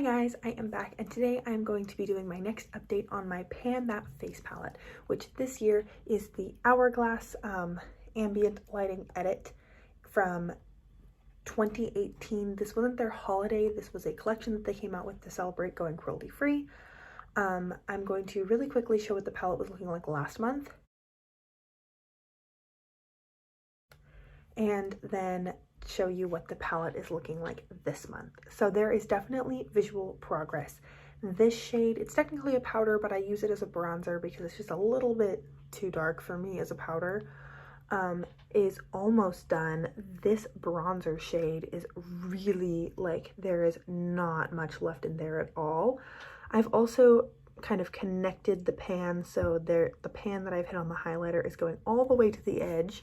Hi guys, I am back and today I'm going to be doing my next update on my Pan That Face palette, which this year is the Hourglass Ambient Lighting Edit from 2018. This wasn't their holiday, this was a collection that they came out with to celebrate going cruelty free. I'm going to really quickly show what the palette was looking like last month, and then show you what the palette is looking like this month. So there is definitely visual progress. This shade, it's technically a powder, but I use it as a bronzer because it's just a little bit too dark for me as a powder, is almost done. This bronzer shade is really like, there is not much left in there at all. I've also kind of connected the pan, so the pan that I've hit on the highlighter is going all the way to the edge.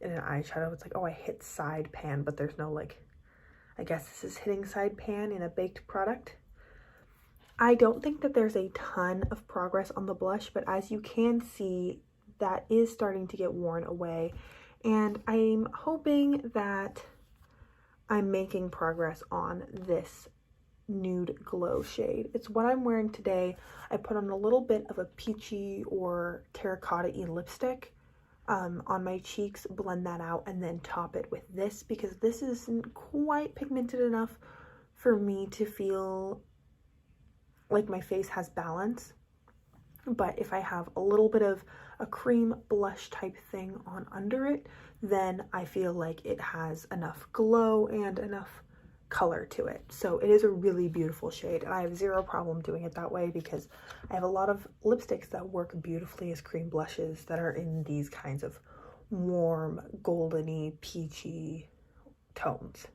In an eyeshadow, it's like, oh, I hit side pan, but there's no, like, I guess this is hitting side pan in a baked product. I don't think that there's a ton of progress on the blush, but as you can see, that is starting to get worn away, and I'm hoping that I'm making progress on this nude glow shade. It's what I'm wearing today. I put on a little bit of a peachy or terracotta-y lipstick on my cheeks, blend that out, and then top it with this because this isn't quite pigmented enough for me to feel like my face has balance. But if I have a little bit of a cream blush type thing on under it, then I feel like it has enough glow and enough color to it. So it is a really beautiful shade, and I have zero problem doing it that way because I have a lot of lipsticks that work beautifully as cream blushes that are in these kinds of warm, goldeny, peachy tones.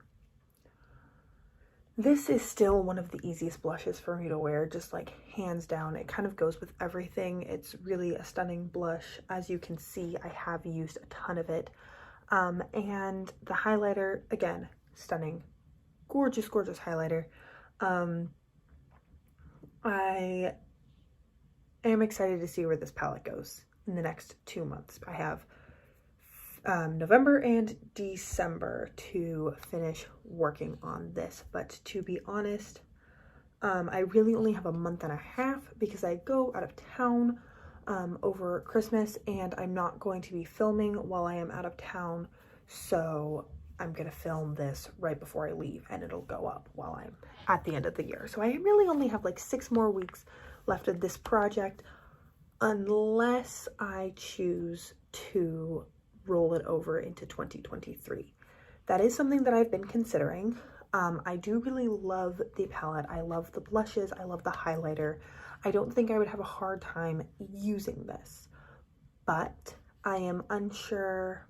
This is still one of the easiest blushes for me to wear, just like hands down. It kind of goes with everything. It's really a stunning blush. As you can see, I have used a ton of it. And the highlighter, again, stunning. Gorgeous, gorgeous highlighter. I am excited to see where this palette goes in the next 2 months. I have November and December to finish working on this, but to be honest, I really only have a month and a half because I go out of town over Christmas, and I'm not going to be filming while I am out of town, so I'm gonna film this right before I leave and it'll go up while I'm at the end of the year. So I really only have like 6 more weeks left of this project unless I choose to roll it over into 2023. That is something that I've been considering. I do really love the palette. I love the blushes. I love the highlighter. I don't think I would have a hard time using this, but I am unsure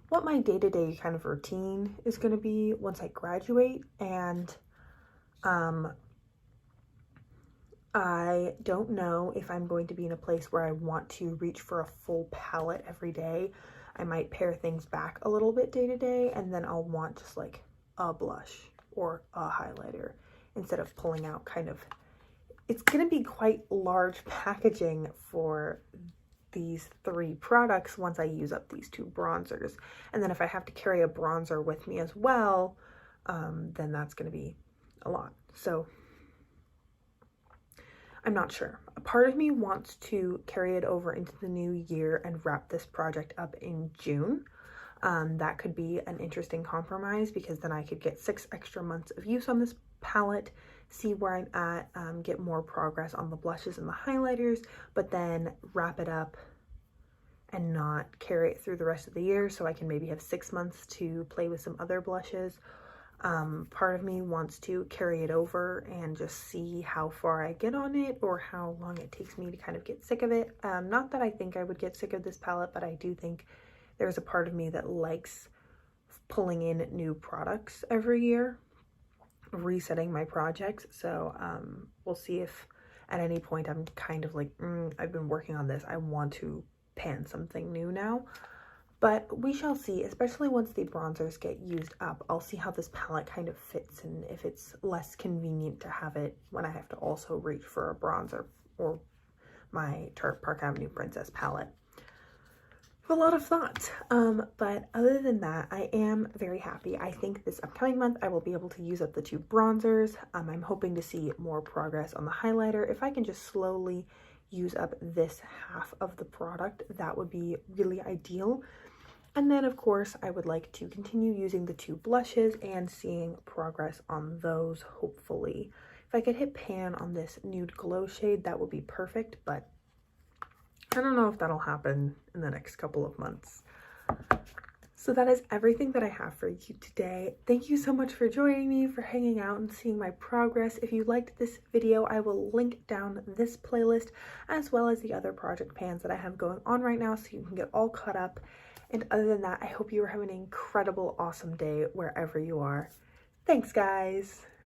what my day-to-day kind of routine is going to be once I graduate, and I don't know if I'm going to be in a place where I want to reach for a full palette every day. I might pare things back a little bit day to day, and then I'll want just like a blush or a highlighter instead of pulling out kind of, it's going to be quite large packaging for these 3 products once I use up these 2 bronzers. And then if I have to carry a bronzer with me as well, then that's going to be a lot. So I'm not sure. A part of me wants to carry it over into the new year and wrap this project up in June. That could be an interesting compromise because then I could get 6 extra months of use on this palette, see where I'm at, get more progress on the blushes and the highlighters, but then wrap it up and not carry it through the rest of the year, so I can maybe have 6 months to play with some other blushes. Part of me wants to carry it over and just see how far I get on it or how long it takes me to kind of get sick of it. Not that I think I would get sick of this palette, but I do think there's a part of me that likes pulling in new products every year, resetting my projects. So we'll see if at any point I'm kind of like, I've been working on this, I want to pan something new now. But we shall see, especially once the bronzers get used up. I'll see how this palette kind of fits and if it's less convenient to have it when I have to also reach for a bronzer or my Tarte Park Avenue Princess palette. A lot of thoughts. But other than that, I am very happy. I think this upcoming month I will be able to use up the 2 bronzers. I'm hoping to see more progress on the highlighter. If I can just slowly use up this half of the product, that would be really ideal. And then of course I would like to continue using the 2 blushes and seeing progress on those, hopefully. If I could hit pan on this nude glow shade, that would be perfect, but I don't know if that'll happen in the next couple of months. So that is everything that I have for you today. Thank you so much for joining me, for hanging out and seeing my progress. If you liked this video, I will link down this playlist as well as the other project pans that I have going on right now so you can get all caught up. And other than that, I hope you are having an incredible, awesome day wherever you are. Thanks, guys.